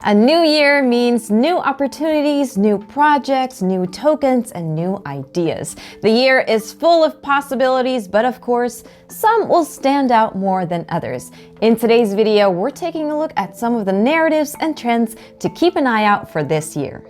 A new year means new opportunities, new projects, new tokens, and new ideas. The year is full of possibilities, but of course, some will stand out more than others. In today's video, we're taking a look at some of the narratives and trends to keep an eye out for this year.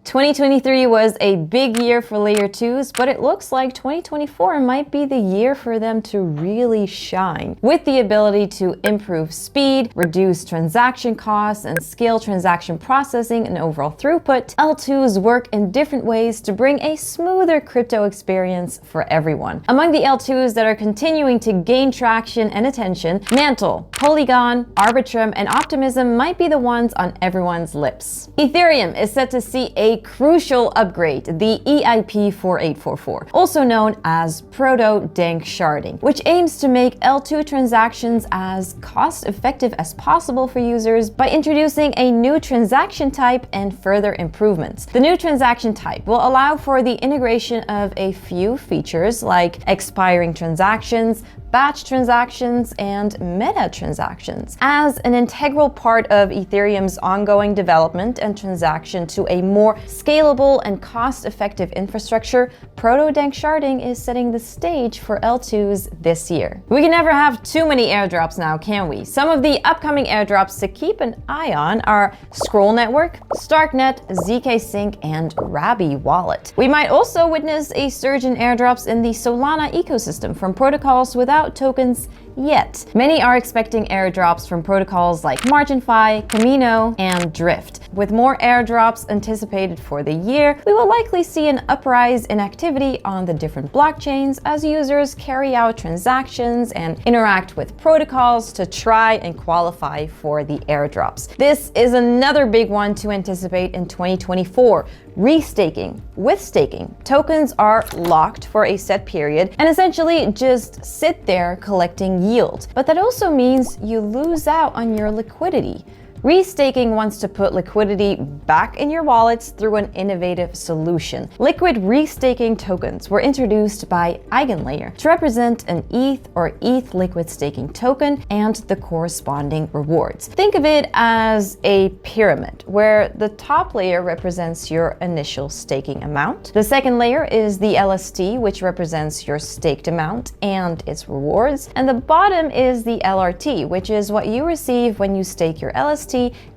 2023 was a big year for Layer 2s, but it looks like 2024 might be the year for them to really shine. With the ability to improve speed, reduce transaction costs, and scale transaction processing and overall throughput, L2s work in different ways to bring a smoother crypto experience for everyone. Among the L2s that are continuing to gain traction and attention, Mantle, Polygon, Arbitrum, and Optimism might be the ones on everyone's lips. Ethereum is set to see a crucial upgrade, the EIP 4844, also known as Proto-Dank Sharding, which aims to make L2 transactions as cost-effective as possible for users by introducing a new transaction type and further improvements. The new transaction type will allow for the integration of a few features like expiring transactions, batch transactions, and meta transactions. As an integral part of Ethereum's ongoing development and transaction to a more scalable and cost-effective infrastructure, Proto-Dank Sharding is setting the stage for L2s this year. We can never have too many airdrops now, can we? Some of the upcoming airdrops to keep an eye on are Scroll Network, Starknet, ZK Sync, and Rabby Wallet. We might also witness a surge in airdrops in the Solana ecosystem from protocols without tokens yet. Many are expecting airdrops from protocols like MarginFi, Camino, and Drift. With more airdrops anticipated for the year, we will likely see an uprise in activity on the different blockchains as users carry out transactions and interact with protocols to try and qualify for the airdrops. This is another big one to anticipate in 2024. Restaking. With staking, tokens are locked for a set period and essentially just sit there collecting yield. But that also means you lose out on your liquidity. Restaking wants to put liquidity back in your wallets through an innovative solution. Liquid restaking tokens were introduced by Eigenlayer to represent an ETH or ETH liquid staking token and the corresponding rewards. Think of it as a pyramid where the top layer represents your initial staking amount. The second layer is the LST, which represents your staked amount and its rewards. And the bottom is the LRT, which is what you receive when you stake your LST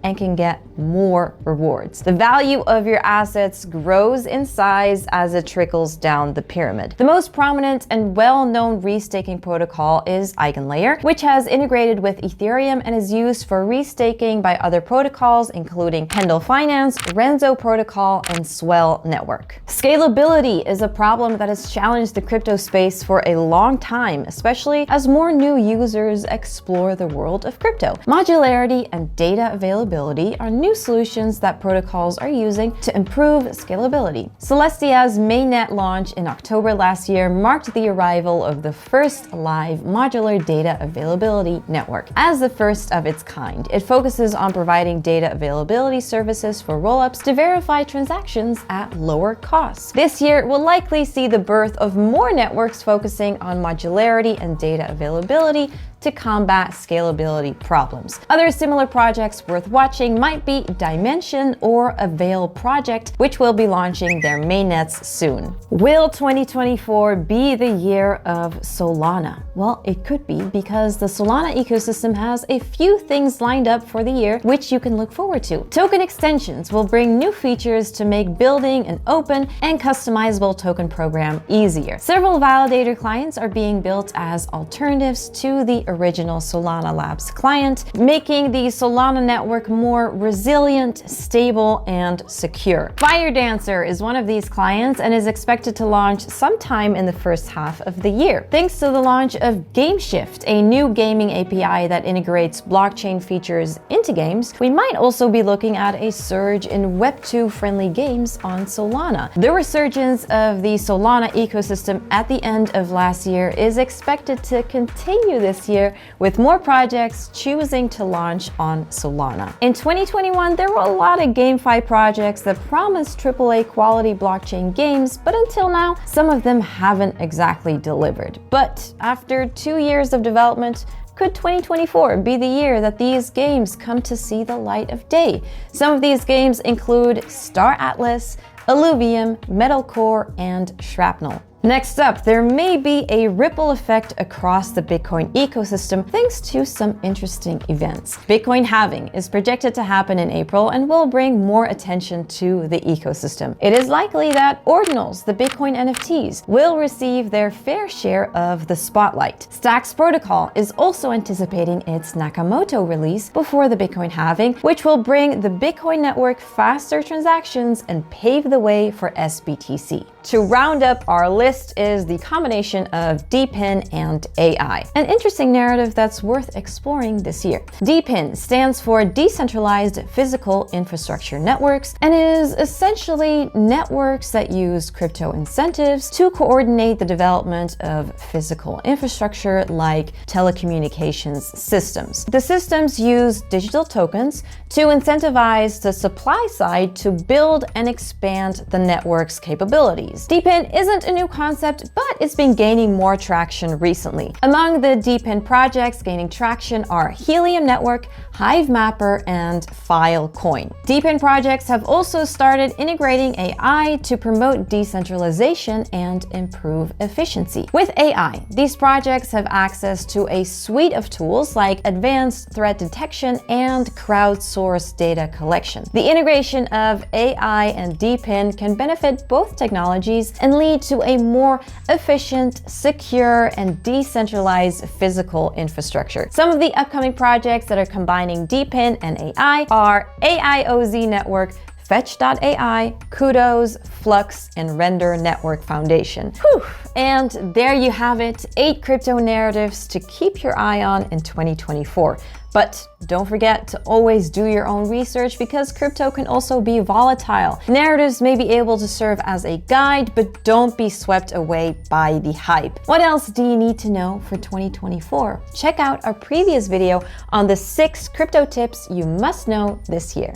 and can get more rewards. The value of your assets grows in size as it trickles down the pyramid. The most prominent and well-known restaking protocol is Eigenlayer, which has integrated with Ethereum and is used for restaking by other protocols, including Pendle Finance, Renzo Protocol, and Swell Network. Scalability is a problem that has challenged the crypto space for a long time, especially as more new users explore the world of crypto. Modularity and data availability are new solutions that protocols are using to improve scalability. Celestia's mainnet launch in October last year marked the arrival of the first live modular data availability network. As the first of its kind, it focuses on providing data availability services for rollups to verify transactions at lower costs. This year will likely see the birth of more networks focusing on modularity and data availability to combat scalability problems. Other similar projects worth watching might be Dimension or Avail Project, which will be launching their mainnets soon. Will 2024 be the year of Solana? Well, it could be, because the Solana ecosystem has a few things lined up for the year which you can look forward to. Token extensions will bring new features to make building an open and customizable token program easier. Several validator clients are being built as alternatives to the original Solana Labs client, making the Solana network more resilient, stable, and secure. Firedancer is one of these clients and is expected to launch sometime in the first half of the year. Thanks to the launch of GameShift, a new gaming API that integrates blockchain features into games, we might also be looking at a surge in Web2 friendly games on Solana. The resurgence of the Solana ecosystem at the end of last year is expected to continue this year, with more projects choosing to launch on Solana. In 2021, there were a lot of GameFi projects that promised AAA quality blockchain games, but until now, some of them haven't exactly delivered. But after 2 years of development, could 2024 be the year that these games come to see the light of day? Some of these games include Star Atlas, Illuvium, Metalcore, and Shrapnel. Next up, there may be a ripple effect across the Bitcoin ecosystem thanks to some interesting events. Bitcoin halving is projected to happen in April and will bring more attention to the ecosystem. It is likely that ordinals, the Bitcoin NFTs, will receive their fair share of the spotlight. Stacks Protocol is also anticipating its Nakamoto release before the Bitcoin halving, which will bring the Bitcoin network faster transactions and pave the way for SBTC. To round up our list is the combination of DePIN and AI, an interesting narrative that's worth exploring this year. DePIN stands for Decentralized Physical Infrastructure Networks and is essentially networks that use crypto incentives to coordinate the development of physical infrastructure like telecommunications systems. The systems use digital tokens to incentivize the supply side to build and expand the network's capabilities. DePIN isn't a new concept, but it's been gaining more traction recently. Among the DePIN projects gaining traction are Helium Network, Hive Mapper, and Filecoin. DePIN projects have also started integrating AI to promote decentralization and improve efficiency. With AI, these projects have access to a suite of tools like advanced threat detection and crowdsourced data collection. The integration of AI and DePIN can benefit both technologies and lead to a more efficient, secure, and decentralized physical infrastructure. Some of the upcoming projects that are combining DePIN and AI are AIOZ Network, Fetch.ai, Kudos, Flux, and Render Network Foundation. Whew. And there you have it, 8 crypto narratives to keep your eye on in 2024. But don't forget to always do your own research because crypto can also be volatile. Narratives may be able to serve as a guide, but don't be swept away by the hype. What else do you need to know for 2024? Check out our previous video on the 6 crypto tips you must know this year.